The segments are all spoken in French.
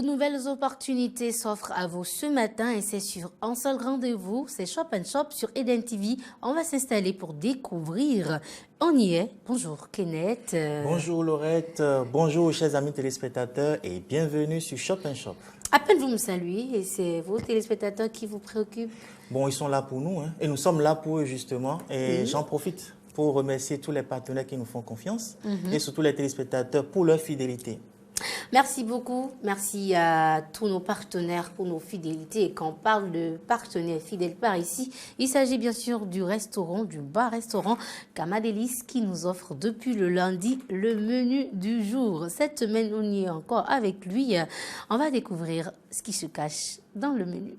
nouvelles opportunités s'offrent à vous ce matin et c'est sur un seul rendez-vous, c'est Shop & Shop sur Eden TV. On va s'installer pour découvrir. On y est. Bonjour Kenneth. Bonjour Laurette, bonjour chers amis téléspectateurs et bienvenue sur Shop & Shop. À peine vous me saluez et c'est vos téléspectateurs qui vous préoccupent. Bon, ils sont là pour nous et nous sommes là pour eux justement et j'en profite pour remercier tous les partenaires qui nous font confiance et surtout les téléspectateurs pour leur fidélité. Merci beaucoup. Merci à tous nos partenaires pour nos fidélités. Et quand on parle de partenaires fidèles par ici, il s'agit bien sûr du restaurant, du bar-restaurant Kamadelis qui nous offre depuis le lundi le menu du jour. Cette semaine, on y est encore avec lui. On va découvrir ce qui se cache dans le menu.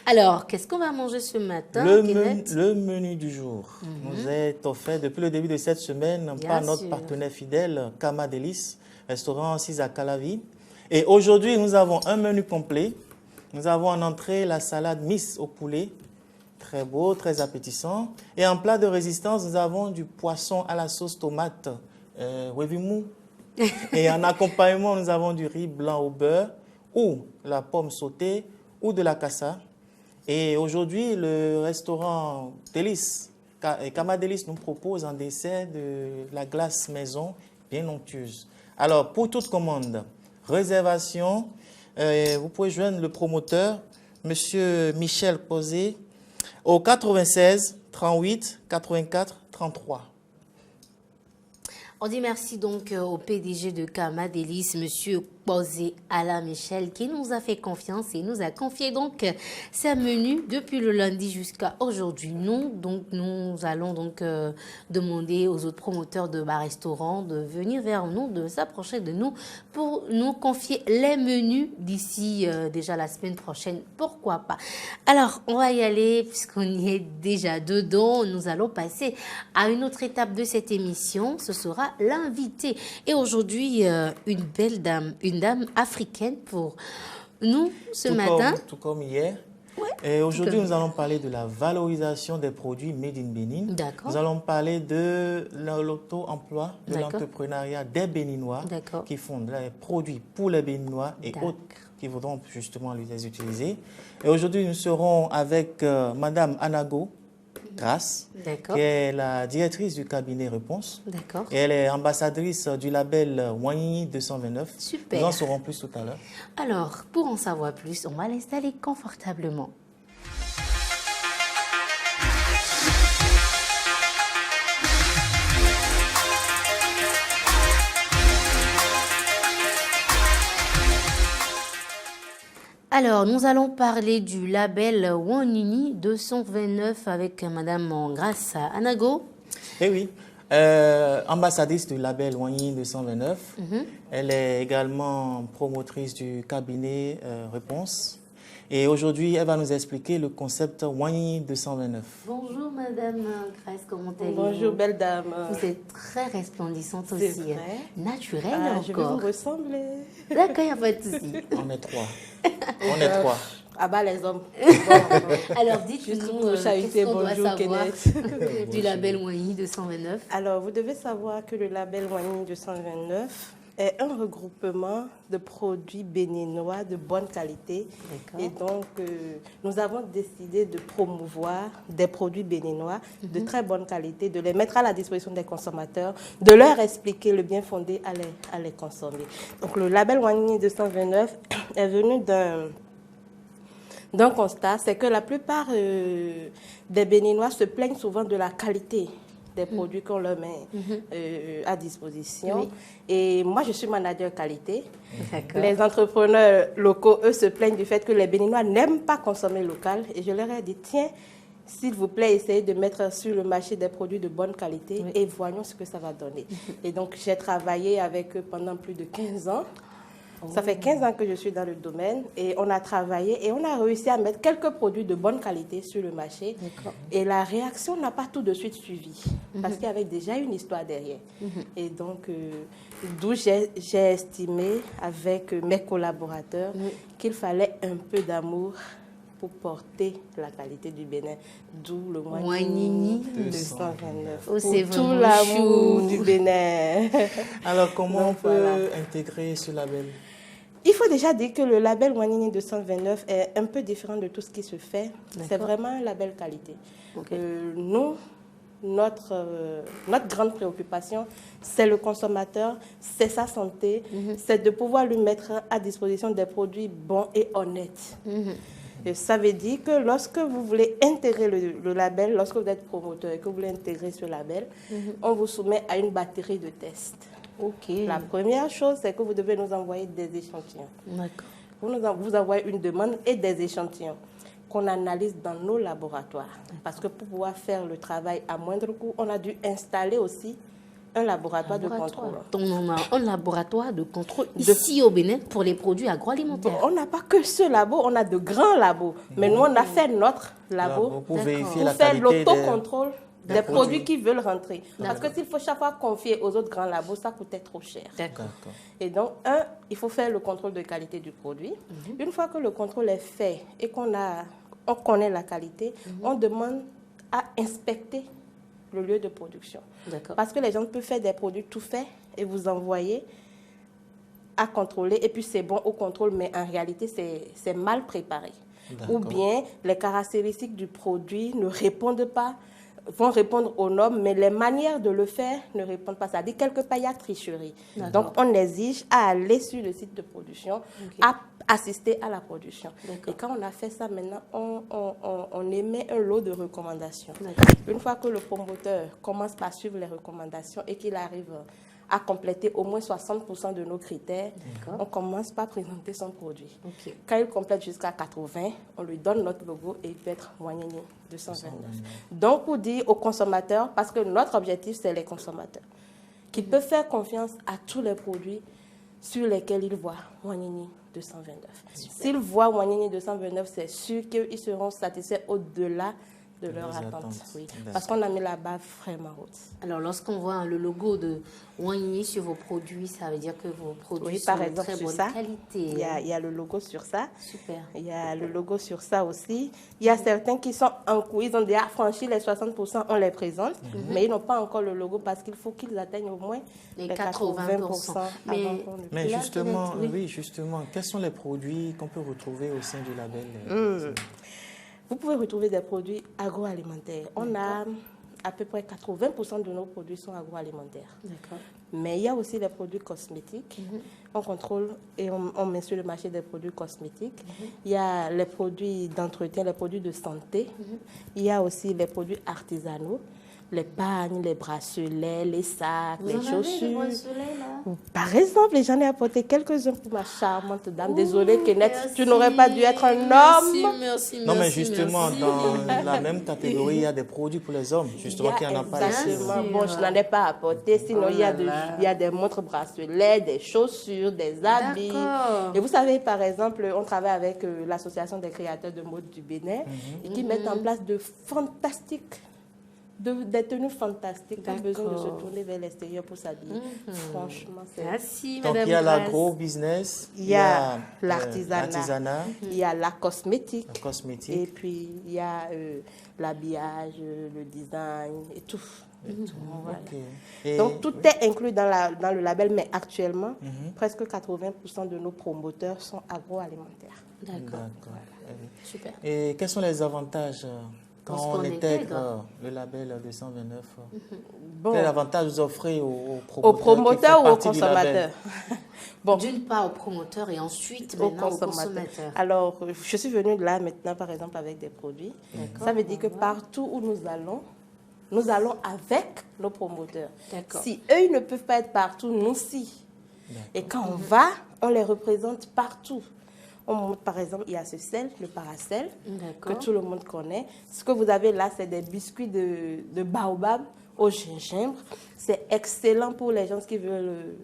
Alors, qu'est-ce qu'on va manger ce matin, Le menu du jour nous est offert depuis le début de cette semaine par notre partenaire fidèle, Kamadelis, restaurant 6 à Calavi. Et aujourd'hui, nous avons un menu complet. Nous avons en entrée la salade Miss au poulet, très beau, très appétissant. Et en plat de résistance, nous avons du poisson à la sauce tomate, wevimou. Et en accompagnement, nous avons du riz blanc au beurre ou la pomme sautée ou de la cassa. Et aujourd'hui, le restaurant Kamadelis nous propose en dessert de la glace maison bien onctueuse. Alors, pour toute commande, réservation, vous pouvez joindre le promoteur, Monsieur Michel Posé, au 96 38 84 33. On dit merci donc au PDG de Kamadelis, Monsieur Posé Alain Michel, qui nous a fait confiance et nous a confié donc ses menus depuis le lundi jusqu'à aujourd'hui. Nous allons donc demander aux autres promoteurs de bar-restaurants de venir vers nous, de s'approcher de nous pour nous confier les menus d'ici déjà la semaine prochaine. Pourquoi pas? Alors, on va y aller puisqu'on y est déjà dedans. Nous allons passer à une autre étape de cette émission. Ce sera l'invité. Et aujourd'hui, une belle dame, une dame africaine pour nous ce matin. Tout comme hier. Ouais, et aujourd'hui, nous allons parler de la valorisation des produits made in Bénin. Nous allons parler de l'auto-emploi, de l'entrepreneuriat des Béninois qui font des produits pour les Béninois et autres qui voudront justement les utiliser. Et aujourd'hui, nous serons avec Madame Anago Grasse, qui est la directrice du cabinet Réponse. Et elle est ambassadrice du label Wanyi 229. Super. Nous en saurons plus tout à l'heure. Alors, pour en savoir plus, on va l'installer confortablement. Alors, nous allons parler du label Wanyi 229 avec Madame Grace Anago. Eh oui, ambassadrice du label Wanyi 229. Elle est également promotrice du cabinet Réponse. Et aujourd'hui, elle va nous expliquer le concept Wanyi 229. Bonjour Madame Grace, comment allez-vous? Bonjour belle dame. Vous êtes très resplendissante aussi. C'est vrai. Naturelle encore. Je vais vous ressembler. D'accord, il n'y a pas de souci. On est trois. On est trois. Ah bah les hommes. Alors dites-nous, qu'est-ce qu'on doit savoir du label Wanyi 229? Alors vous devez savoir que le label Wanyi 229 est un regroupement de produits béninois de bonne qualité. Et donc, nous avons décidé de promouvoir des produits béninois de très bonne qualité, de les mettre à la disposition des consommateurs, de leur expliquer le bien fondé à les consommer. Donc, le label Wanyi 229 est venu d'un constat, c'est que la plupart des Béninois se plaignent souvent de la qualité des produits qu'on leur met à disposition. Oui. Et moi, je suis manager qualité. Les entrepreneurs locaux, eux, se plaignent du fait que les Béninois n'aiment pas consommer local. Et je leur ai dit, tiens, s'il vous plaît, essayez de mettre sur le marché des produits de bonne qualité et voyons ce que ça va donner. Et donc, j'ai travaillé avec eux pendant plus de 15 ans. Ça fait 15 ans que je suis dans le domaine et on a travaillé et on a réussi à mettre quelques produits de bonne qualité sur le marché. Et la réaction n'a pas tout de suite suivi parce qu'il y avait déjà une histoire derrière. Et donc, d'où j'ai estimé avec mes collaborateurs qu'il fallait un peu d'amour pour porter la qualité du Bénin, d'où le Ouanini 229. Oh, c'est tout l'amour chou du Bénin. Alors, comment on peut voilà. intégrer ce label? Il faut déjà dire que le label Ouanini 229 est un peu différent de tout ce qui se fait. C'est vraiment un label qualité. Nous, notre grande préoccupation, c'est le consommateur, c'est sa santé, c'est de pouvoir lui mettre à disposition des produits bons et honnêtes. Et ça veut dire que lorsque vous voulez intégrer le label, lorsque vous êtes promoteur et que vous voulez intégrer ce label, on vous soumet à une batterie de tests. La première chose, c'est que vous devez nous envoyer des échantillons. Vous envoyez une demande et des échantillons qu'on analyse dans nos laboratoires. Parce que pour pouvoir faire le travail à moindre coût, on a dû installer aussi un laboratoire de contrôle. Donc, on a un laboratoire de contrôle ici au Bénin pour les produits agroalimentaires. Bon, on n'a pas que ce labo, on a de grands labos. Mais nous, on a fait notre labo pour vérifier la faire qualité l'autocontrôle des produits qui veulent rentrer. Parce que s'il faut chaque fois confier aux autres grands labos, ça coûtait trop cher. Et donc, il faut faire le contrôle de qualité du produit. Une fois que le contrôle est fait et qu'on connaît la qualité, on demande à inspecter le lieu de production. Parce que les gens peuvent faire des produits tout faits et vous envoyer à contrôler et puis c'est bon au contrôle, mais en réalité, c'est mal préparé. Ou bien les caractéristiques du produit ne répondent pas, vont répondre aux normes, mais les manières de le faire ne répondent pas. C'est-à-dire quelque part, il y a tricherie. Donc, on exige à aller sur le site de production, à assister à la production. Et quand on a fait ça, maintenant, on émet un lot de recommandations. Une fois que le promoteur commence par suivre les recommandations et qu'il arrive à compléter au moins 60% de nos critères, on commence par présenter son produit. Quand il complète jusqu'à 80, on lui donne notre logo et il peut être Ouanini 229. Donc, pour dire aux consommateurs, parce que notre objectif, c'est les consommateurs, qu'ils peuvent faire confiance à tous les produits sur lesquels ils voient Ouanini 229. S'ils voient Ouanini 229, c'est sûr qu'ils seront satisfaits au-delà de leur attente. Parce qu'on a mis la barre vraiment haute. Alors, lorsqu'on voit le logo de Ouanini sur vos produits, ça veut dire que vos produits sont de très bonne qualité. Il y a le logo sur ça. Super. Il y a le logo sur ça aussi. Il y a certains qui sont en cours, ils ont déjà franchi les 60%, on les présente, mais ils n'ont pas encore le logo parce qu'il faut qu'ils atteignent au moins les 80%. Mais justement, justement, quels sont les produits qu'on peut retrouver au sein du label Vous pouvez retrouver des produits agroalimentaires. On a à peu près 80% de nos produits sont agroalimentaires. Mais il y a aussi les produits cosmétiques. On contrôle et on met sur le marché des produits cosmétiques. Il y a les produits d'entretien, les produits de santé. Il y a aussi les produits artisanaux. Les pagnes, les bracelets, les sacs, les chaussures. Des bracelets, là? Par exemple, j'en ai apporté quelques-uns pour ma charmante dame. Désolée, Kenneth, tu n'aurais pas dû être un homme. Merci. Non, mais justement, dans la même catégorie, il y a des produits pour les hommes, justement, qui n'en a pas ici. Bon, je n'en ai pas apporté. Sinon, il y a des montres bracelets, des chaussures, des habits. Et vous savez, par exemple, on travaille avec l'Association des créateurs de mode du Bénin et qui mettent en place de fantastiques des tenues fantastiques, pas besoin de se tourner vers l'extérieur pour s'habiller. Franchement, c'est... Merci, donc, il y a l'agro-business, il y a l'artisanat, il y a la cosmétique, et puis il y a l'habillage, le design et tout. Voilà. Donc, tout est inclus dans le label, mais actuellement, presque 80% de nos promoteurs sont agroalimentaires. D'accord. Super. Et quels sont les avantages quand on intègre le label 229, quel avantage vous offrez aux promoteurs ou aux consommateurs? D'une part aux promoteurs et ensuite maintenant aux consommateurs. Alors, je suis venue là maintenant, par exemple, avec des produits. Ça veut dire que partout où nous allons avec nos promoteurs. Si eux, ils ne peuvent pas être partout, nous si. Et quand on va, on les représente partout. Par exemple, il y a ce sel, le Paracel, que tout le monde connaît. Ce que vous avez là, c'est des biscuits de baobab au gingembre. C'est excellent pour les gens qui veulent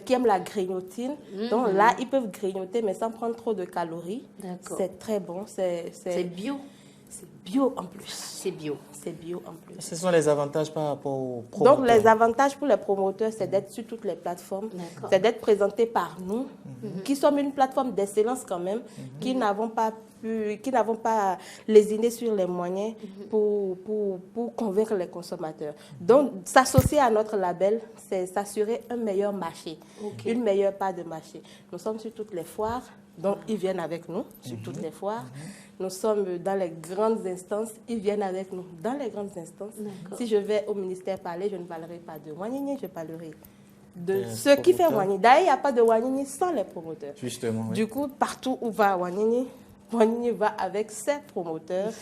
qui aiment la grignotine. Donc là, ils peuvent grignoter, mais sans prendre trop de calories. C'est très bon. C'est bio. C'est bio en plus. C'est bio. C'est bio en plus. Ce sont les avantages par rapport aux promoteurs. Donc, les avantages pour les promoteurs, c'est d'être sur toutes les plateformes. C'est d'être présenté par nous, qui sommes une plateforme d'excellence quand même, qui n'avons pas lésiné sur les moyens pour convaincre les consommateurs. Donc, s'associer à notre label, c'est s'assurer un meilleur marché, une meilleure part de marché. Nous sommes sur toutes les foires, donc ils viennent avec nous sur toutes les foires. Nous sommes dans les grandes instances, ils viennent avec nous dans les grandes instances. Si je vais au ministère parler, je ne parlerai pas de Wanini, je parlerai de ce qui fait Wanini. D'ailleurs, il n'y a pas de Wanini sans les promoteurs. Justement, oui. Du coup, partout où va Wanini, Wanini va avec ses promoteurs.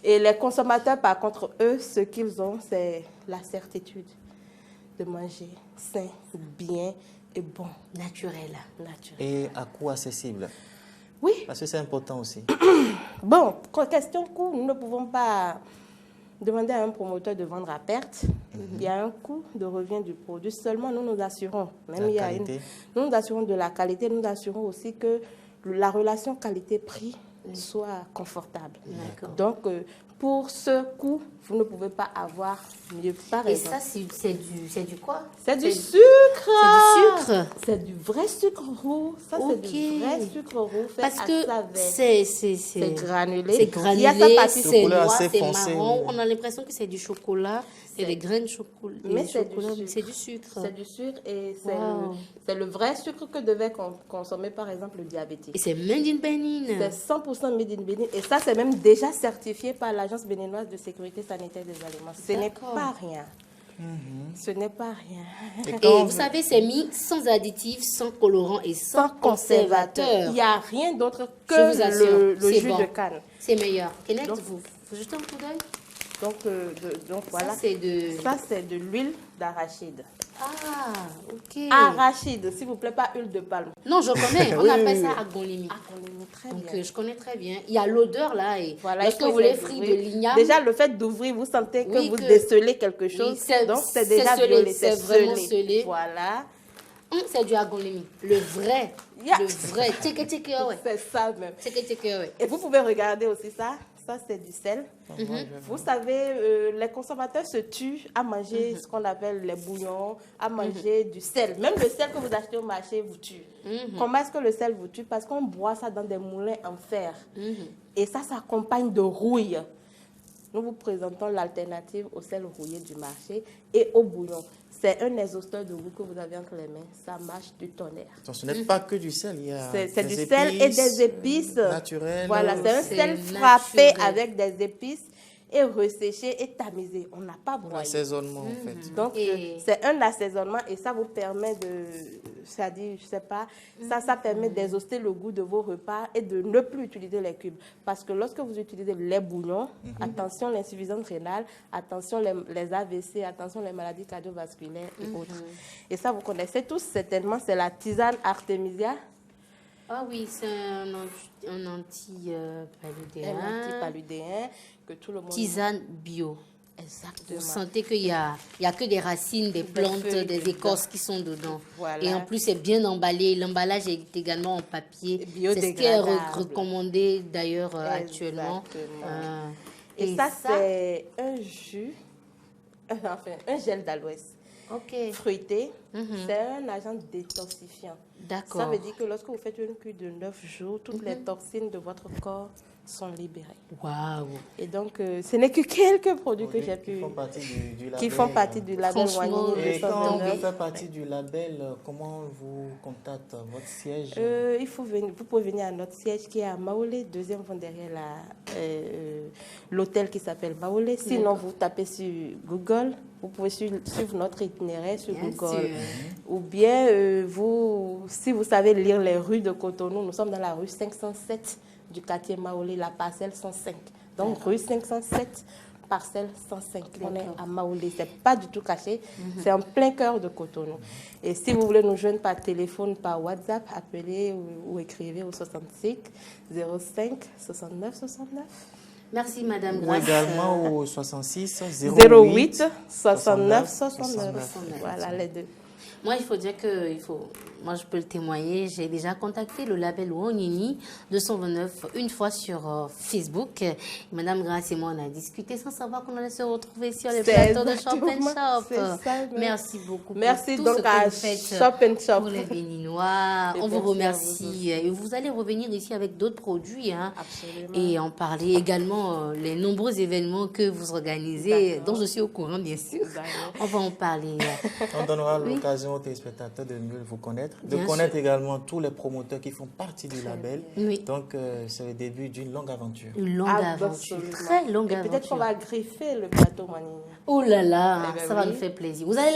Et les consommateurs, par contre, eux, ce qu'ils ont, c'est la certitude de manger sain, bien et bon. Naturel. Et à coût accessible. Oui. Parce que c'est important aussi. Bon, question coût, nous ne pouvons pas demander à un promoteur de vendre à perte. Il y a un coût de revient du produit. Seulement, nous nous assurons. Nous nous assurons de la qualité. Nous nous assurons aussi que la relation qualité-prix soit confortable. Donc, pour ce coût, vous ne pouvez pas avoir mieux. Par exemple. Et ça, c'est du quoi? C'est du sucre. C'est du sucre. C'est du vrai sucre roux. Ça, c'est du vrai sucre roux fait parce à que c'est granulé. C'est granulé, il y a sa partie c'est noir, noir, c'est foncé, marron. On a l'impression que c'est du chocolat. C'est des graines de chocolat. Mais c'est du sucre. C'est du sucre et c'est le vrai sucre que devait consommer, par exemple, le diabétique. Et c'est made in Bénin. C'est 100% made in Bénin. Et ça, c'est même déjà certifié par l'Agence béninoise de sécurité sanitaire des aliments. Ce n'est pas rien. Ce n'est pas rien. Et vous savez, c'est mis sans additifs, sans colorant et sans conservateur. Il n'y a rien d'autre que le jus de canne. C'est meilleur. Kenneth, vous jetez un coup d'œil? Donc voilà. Ça, c'est de l'huile d'arachide. Ah, ok. Arachide, s'il vous plaît, pas huile de palme. Non, je connais. On appelle ça agonimi. Très donc, bien. je connais très bien. Il y a l'odeur là. Et voilà, lorsque vous les frites de l'igname. Déjà, le fait d'ouvrir, vous sentez que vous décelez quelque chose. Oui, donc, c'est déjà scellé. C'est vraiment scellé. Voilà. C'est du agonimi. Le vrai. Le vrai. C'est ça même. Ouais. Et vous pouvez regarder aussi ça. Ça, c'est du sel. Vous savez, les consommateurs se tuent à manger ce qu'on appelle les bouillons, à manger du sel. Même le sel que vous achetez au marché vous tue. Comment est-ce que le sel vous tue? Parce qu'on boit ça dans des moulins en fer. Et ça s'accompagne de rouille. Nous vous présentons l'alternative au sel rouillé du marché et au bouillon. C'est un exhausteur de goût que vous avez entre les mains. Ça marche du tonnerre. Donc, ce n'est pas que du sel. C'est du sel et des épices naturelles. Voilà, c'est un sel frappé avec des épices et resséché et tamisé. On n'a pas broyé. L'assaisonnement, en fait. Donc, c'est un assaisonnement et ça vous permet c'est-à-dire, je sais pas, ça permet d'exhauster le goût de vos repas et de ne plus utiliser les cubes. Parce que lorsque vous utilisez les bouillons, attention l'insuffisance rénale, attention les AVC, attention les maladies cardiovasculaires et autres. Et ça, vous connaissez tous certainement, c'est la tisane Artemisia. Ah oui, c'est un anti-paludéen. Un anti-paludéen que tout le monde... Tisane bio. Exactement. Vous sentez qu'il y a que des racines, des plantes, des écorces qui sont dedans. Voilà. Et en plus, c'est bien emballé. L'emballage est également en papier. C'est ce qui est recommandé d'ailleurs actuellement. Et ça, c'est un jus, enfin, un gel d'aloès. Fruité. C'est un agent détoxifiant. D'accord. Ça veut dire que lorsque vous faites une cure de 9 jours, toutes les toxines de votre corps sont libérées. Waouh! Et donc, ce n'est que quelques produits que j'ai pu... Qui font partie du label. Wanini. Et quand vous faites partie du label, comment vous contactez votre siège? Vous pouvez venir à notre siège qui est à Maolé, deuxième vent derrière l'hôtel qui s'appelle Maolé. Sinon, vous tapez sur Google. Vous pouvez suivre notre itinéraire sur Google. Ou bien, si vous savez lire les rues de Cotonou, nous sommes dans la rue 507 du quartier Maolé, la parcelle 105. Donc, rue 507, parcelle 105. On est à Maolé. Ce n'est pas du tout caché. C'est en plein cœur de Cotonou. Et si vous voulez nous joindre par téléphone, par WhatsApp, appelez ou écrivez au 65 05 69 69. Merci, Madame Grace. Ou également au 66 08 69 69. Voilà les deux. Moi, il faut dire que moi, je peux le témoigner. J'ai déjà contacté le label Wanyini 229 une fois sur Facebook. Et Madame Grace et moi, on a discuté sans savoir qu'on allait se retrouver sur le plateau de Shop and Shop. Merci beaucoup. Merci pour donc tout ce à que vous faites Shop and Shop. pour les Béninois. On vous remercie. Et vous allez revenir ici avec d'autres produits. Hein, absolument. Et en parler également les nombreux événements que vous organisez, dont je suis au courant, bien sûr. On va en parler. On donnera l'occasion aux téléspectateurs de mieux vous connaître, de connaître également tous les promoteurs qui font partie du label. Oui. Donc, c'est le début d'une longue aventure. Une longue aventure, très longue aventure. Peut-être qu'on va greffer le plateau Wanyini. Oh là là, ça va nous faire plaisir. Vous allez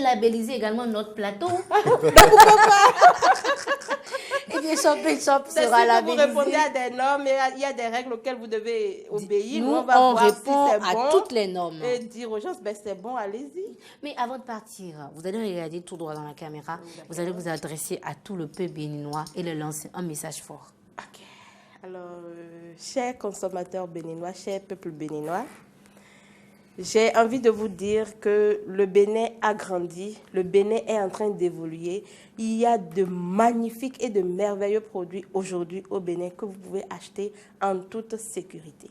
labelliser également notre plateau. Eh bien, Shop and Shop sera labellisé. Vous répondez à des normes, il y a des règles auxquelles vous devez obéir. Nous, on va voir répond si c'est bon, à toutes les normes. Et dire aux gens, ben, c'est bon, allez-y. Mais avant de partir, vous allez regarder tout droit dans la caméra. Vous allez vous adresser à tout le peuple béninois et leur lancer un message fort. Ok. Alors, chers consommateurs béninois, chers peuples béninois, j'ai envie de vous dire que le Bénin a grandi, le Bénin est en train d'évoluer. Il y a de magnifiques et de merveilleux produits aujourd'hui au Bénin que vous pouvez acheter en toute sécurité.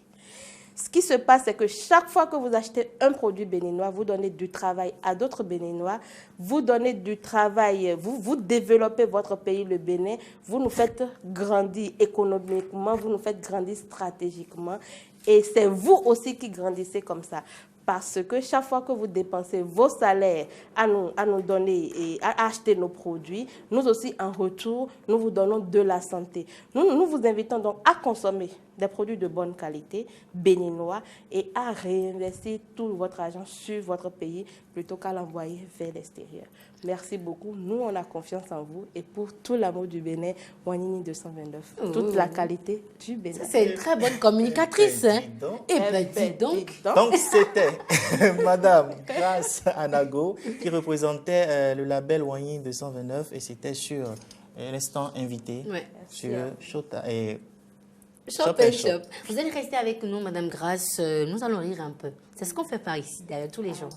Ce qui se passe, c'est que chaque fois que vous achetez un produit béninois, vous donnez du travail à d'autres Béninois, vous donnez du travail, vous développez votre pays, le Bénin, vous nous faites grandir économiquement, vous nous faites grandir stratégiquement. Et c'est vous aussi qui grandissez comme ça. Parce que chaque fois que vous dépensez vos salaires à nous donner et à acheter nos produits, nous aussi, en retour, nous vous donnons de la santé. Nous vous invitons donc à consommer des produits de bonne qualité, béninois, et à réinvestir tout votre argent sur votre pays plutôt qu'à l'envoyer vers l'extérieur. Merci beaucoup. Nous, on a confiance en vous. Et pour tout l'amour du Bénin, Wanyini 229. Toute la qualité du Bénin. C'est une très bonne communicatrice. Hein? Et bien, dis donc. Donc, c'était Madame Grace Anago qui représentait le label Wanyini 229 et c'était sur l'instant invité sur Shota et Shop and Shop. Vous allez rester avec nous, Madame Grace. Nous allons rire un peu. C'est ce qu'on fait par ici, d'ailleurs, tous les jours.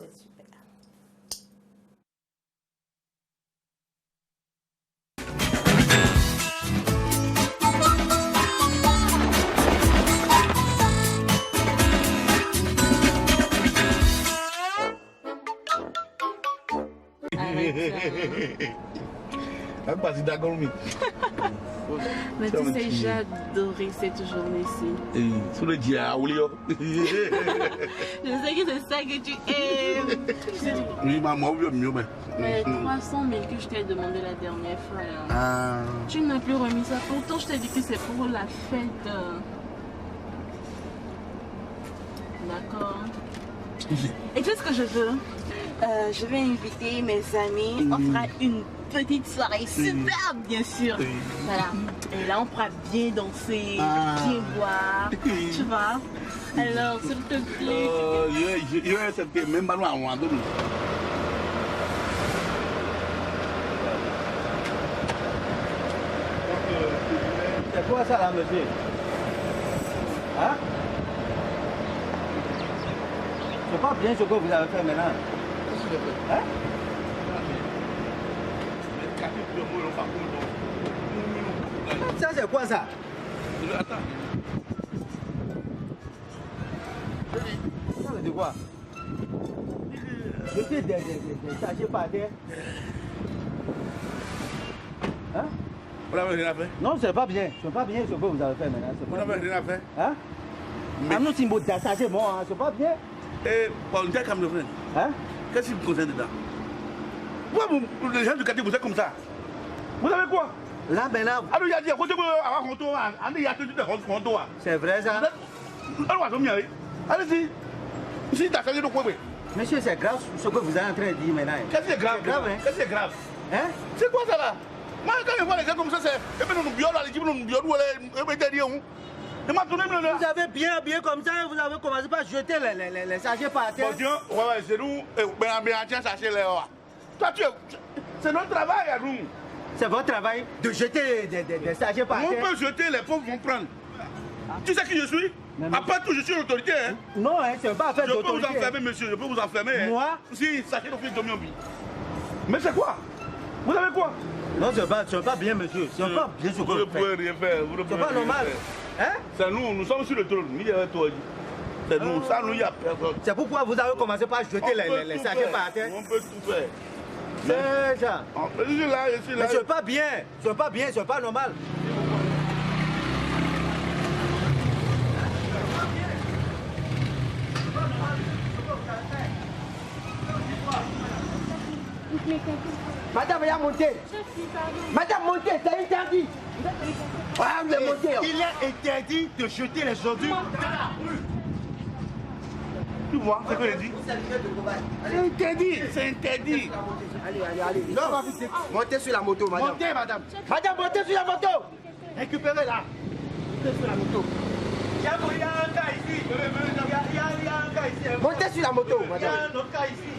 Mais tu sais, j'ai adoré cette journée-ci. Sous le dia, je sais que c'est ça que tu aimes. oui, maman, mieux. Mais 300 000 que je t'ai demandé la dernière fois, là. Tu n'as plus remis ça. Pourtant, je t'ai dit que c'est pour la fête. D'accord. Et tu sais ce que je veux? Je vais inviter mes amis. On fera une petite soirée superbe, bien sûr. Voilà. Et là, on pourra bien danser, bien boire. Tu vois? Alors, s'il te plaît. C'était même pas loin. C'est quoi ça là, monsieur? Hein? C'est pas bien ce que vous avez fait maintenant. Hein? Ça c'est quoi ça? Attends. Ça veut dire quoi? Jeter des sachets par terre. Hein? Vous n'avez rien fait? Non, c'est pas bien. C'est pas bien ce que vous avez fait maintenant. Vous n'avez rien fait? Hein? Mais nous, c'est un sachet bon, hein? C'est pas bien. Et pour le dire comme le frère, hein? Qu'est-ce qui vous concerne dedans? Pourquoi les gens du quartier vous êtes comme ça? Vous avez quoi? Là, maintenant. Alors, il y a dit, à côté de vous, c'est vrai ça? Allez-y. Si tu as changé de quoi? Monsieur, c'est grave ce que vous êtes en train de dire maintenant. Qu'est-ce qui est grave? Qu'est-ce qui est grave? Hein? C'est quoi ça là? Moi, quand je vois les gens comme ça, c'est. Et puis, nous violons, les gens nous violent, vous avez bien comme ça, vous avez commencé par jeter les sachets par terre. Bon, ouais, c'est nous. Toi, c'est notre travail à nous. C'est votre travail de jeter des sachets par terre. On peut jeter, les pauvres vont prendre. Tu sais qui je suis? Après tout, je suis l'autorité. Hein? Non, hein, c'est pas affaire d'autorité. Je peux vous enfermer, monsieur, je peux vous enfermer. Moi? Si, sachez donc que je Mais c'est quoi? Vous avez quoi? Non, c'est pas bien, monsieur. C'est pas bien ce que vous ne pouvez rien faire. C'est pas normal. Hein? C'est nous sommes sur le trône. C'est nous, ça nous y a personne. C'est pourquoi vous avez commencé par jeter les sachets par terre. On peut tout faire. C'est ça. Je suis là. Mais c'est pas bien. C'est pas bien, c'est pas normal. Madame, il a monté. Madame, montez, c'est interdit. Il est interdit de jeter les ordures. Tu vois ce que je dis? C'est interdit. Allez. Non, montez sur la moto, madame. Montez, madame. Madame, montez sur la moto. Récupérez-la. Montez sur la moto. Il y a un cas ici. Il y a un cas ici. Montez sur la moto, madame. Il y a un autre cas ici.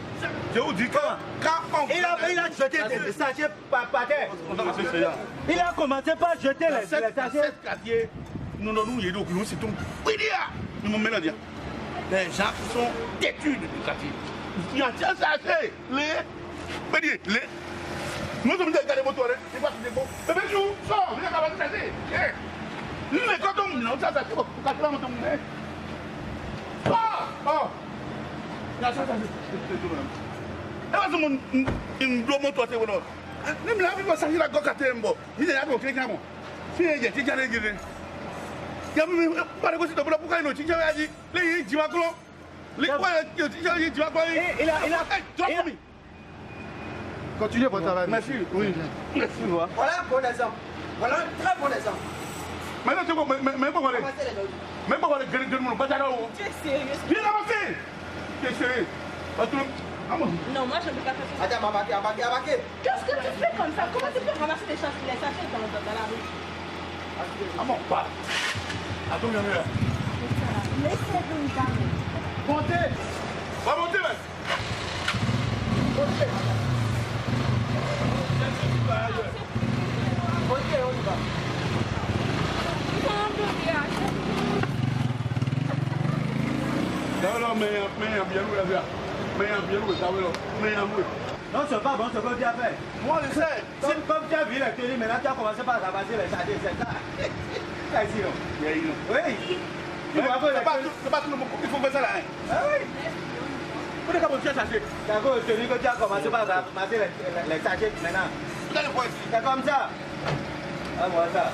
Je vous dis Il a jeté des sachets par terre. Il a commencé par jeter les sachets. Cette quartier, nous c'est tout. Nous me dire. Les gens qui sont têtus de quartier. Il y a un sachet. Les. Nous sommes des gars de moto. C'est quoi ce défaut? Mais bien sûr, sors, viens à la chercher. Mais quand on me ça, c'est pour casser la moto. Oh! Il y a ça. Une blow moto à téléphone. Même là, il va s'agir de la goka tembo. Il y a un quelqu'un. Si il y a des gens qui il y a même pas de possible pour pourquoi il y a dit les Jimakolo. Les quoi il a Continuez votre travail. Merci. Oui. Merci. Voilà un bon exemple. Voilà un très bon exemple. Maintenant, tu vois, même pas les grenades de mon bâtard. Tu es sérieux? Viens avancer. Tu es sérieux? Non, moi je ne peux pas faire ça. Madame, abaquez. Qu'est-ce que tu fais comme ça? Comment tu peux ramasser les sachets dans la rue? Pas. Attends, viens là. Laissez-le une dame. Montez. Va monter, mec. Montez, on y va. Non, mais bien où là. Non, c'est pas bon, c'est pas bien fait. Moi, je sais. Comme tu as vu la télé, maintenant tu as commencé par ramasser les sachets, c'est ça. Ça ici, non? Oui. C'est pas tout le monde qui faut faire ça là. Ah oui. Vous n'avez pas besoin de chercher. D'accord, celui que tu as commencé par ramasser les sachets maintenant. Vous allez voir ici. C'est comme ça. Ah, voilà ça.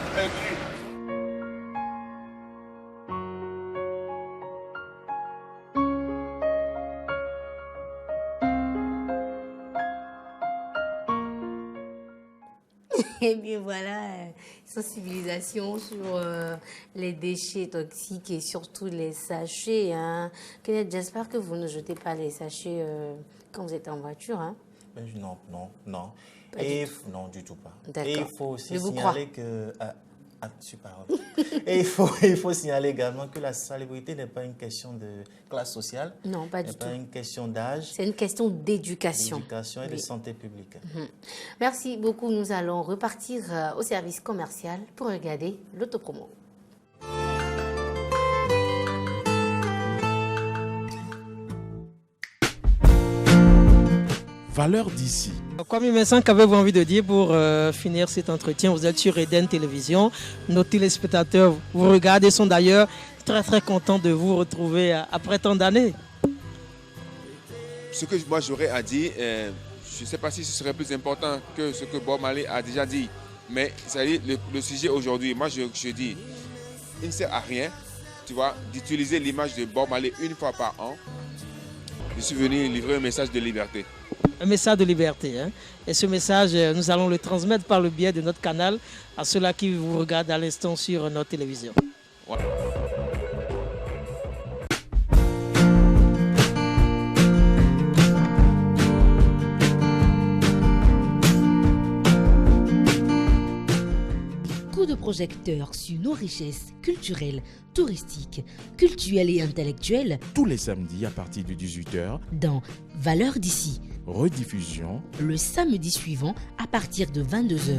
Et bien voilà, sensibilisation sur les déchets toxiques et surtout les sachets. Hein. Kenneth, j'espère que vous ne jetez pas les sachets quand vous êtes en voiture. Hein. Non. Non, du tout pas. D'accord. Et il faut aussi signaler que... super. Et il faut signaler également que la salubrité n'est pas une question de classe sociale. Non, pas du tout. Ce n'est pas une question d'âge. C'est une question d'éducation. D'éducation et de santé publique. Merci beaucoup. Nous allons repartir au service commercial pour regarder l'autopromo. Valeurs d'ici. Kwame Vincent, qu'avez-vous envie de dire pour finir cet entretien? Vous êtes sur Eden Télévision. Nos téléspectateurs vous regardent et sont d'ailleurs très contents de vous retrouver après tant d'années. Ce que moi j'aurais à dire, je ne sais pas si ce serait plus important que ce que Bob Marley a déjà dit. Mais le sujet aujourd'hui, moi je dis, il ne sert à rien, tu vois, d'utiliser l'image de Bob Marley une fois par an. Je suis venu livrer un message de liberté. Un message de liberté. Hein? Et ce message, nous allons le transmettre par le biais de notre canal à ceux-là qui vous regardent à l'instant sur notre télévision. Voilà. Coup de projecteur sur nos richesses culturelles, touristiques, culturelles et intellectuelles. Tous les samedis à partir de 18h. Dans Valeurs d'ici. Rediffusion. Le samedi suivant à partir de 22h.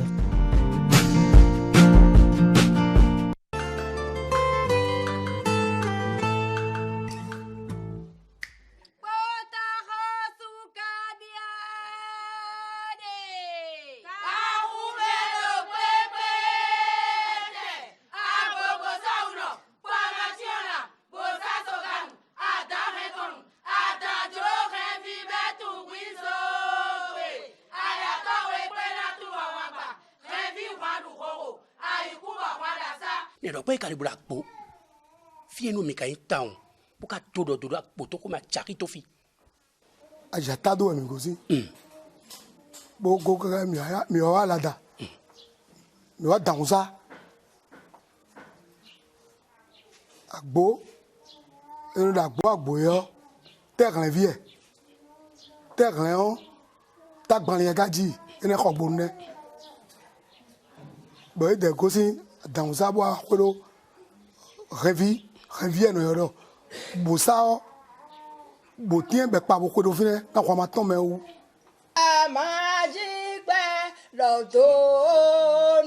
ne do pas kali bula po fie no mika town pour ka todo poto ko ma charito fi ajata do mi gosi bo go ka mi wa lada mi wa danza agbo eno da agbo yo terre vie terre on ta gbanle gaji ene ko gbo ne bo de gosi danza bo akolo revi no yoro bo sa bo tien be pa bo ko do fine na kwa ma ton me o amajigbe lodo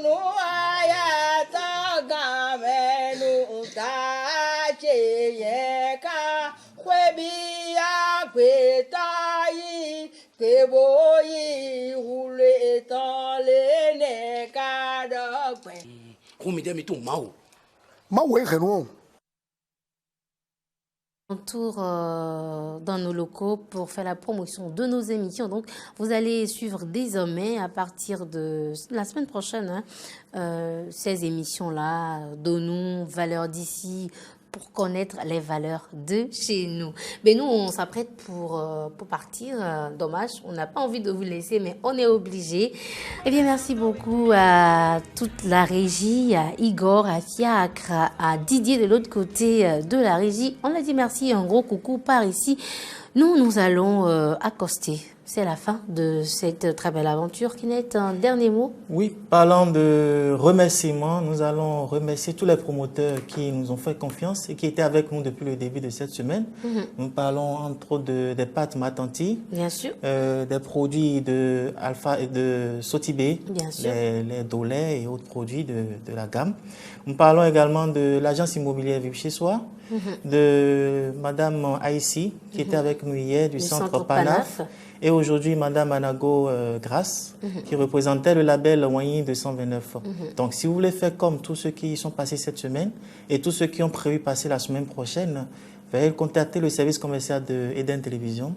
nu aya ta ga menu ta che ye ka kwebi agbeta yi kebo yi hule tan le ne ka do pe ko mi de mi to ma o Tour dans nos locaux pour faire la promotion de nos émissions. Donc, vous allez suivre désormais à partir de la semaine prochaine ces émissions-là, Donnons valeurs d'ici, pour connaître les valeurs de chez nous. Mais nous, on s'apprête pour partir. Dommage, on n'a pas envie de vous laisser, mais on est obligé. Eh bien, merci beaucoup à toute la régie, à Igor, à Fiacre, à Didier de l'autre côté de la régie. On a dit merci, un gros coucou par ici. Nous allons accoster. C'est la fin de cette très belle aventure. Qui n'est un dernier mot? Oui, parlant de remerciements, nous allons remercier tous les promoteurs qui nous ont fait confiance et qui étaient avec nous depuis le début de cette semaine. Nous parlons entre autres des pâtes Matanti, bien sûr, des produits de Alpha et de Sotibé, bien sûr, les Dolais et autres produits de la gamme. Nous parlons également de l'agence immobilière Vive chez soi, de Madame Aïssi qui était avec nous hier du centre Panaf. Et aujourd'hui, Madame Anago Grasse, qui représentait le label Wanyi 229. Donc, si vous voulez faire comme tous ceux qui sont passés cette semaine et tous ceux qui ont prévu passer la semaine prochaine, veuillez contacter le service commercial de Eden Télévision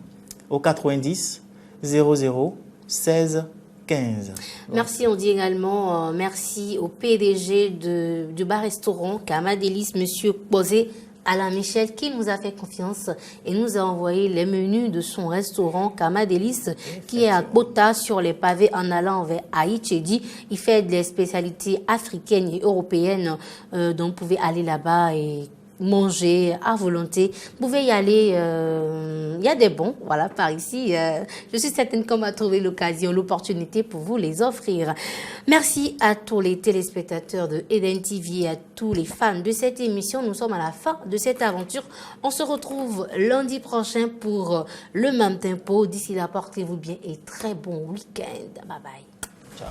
au 90 00 16 15. Merci, on dit également merci au PDG du bar-restaurant Kamadelis, Monsieur Posé Alain Michel, qui nous a fait confiance et nous a envoyé les menus de son restaurant Kamadelis, qui est à Bota sur les pavés en allant vers Haïti. Il fait des spécialités africaines et européennes, donc vous pouvez aller là-bas et manger à volonté. Vous pouvez y aller, il y a des bons, voilà, par ici. Je suis certaine qu'on va trouver l'occasion, l'opportunité pour vous les offrir. Merci à tous les téléspectateurs de Eden TV et à tous les fans de cette émission. Nous sommes à la fin de cette aventure. On se retrouve lundi prochain pour le même tempo. D'ici là, portez-vous bien et très bon week-end. Bye bye. Ciao.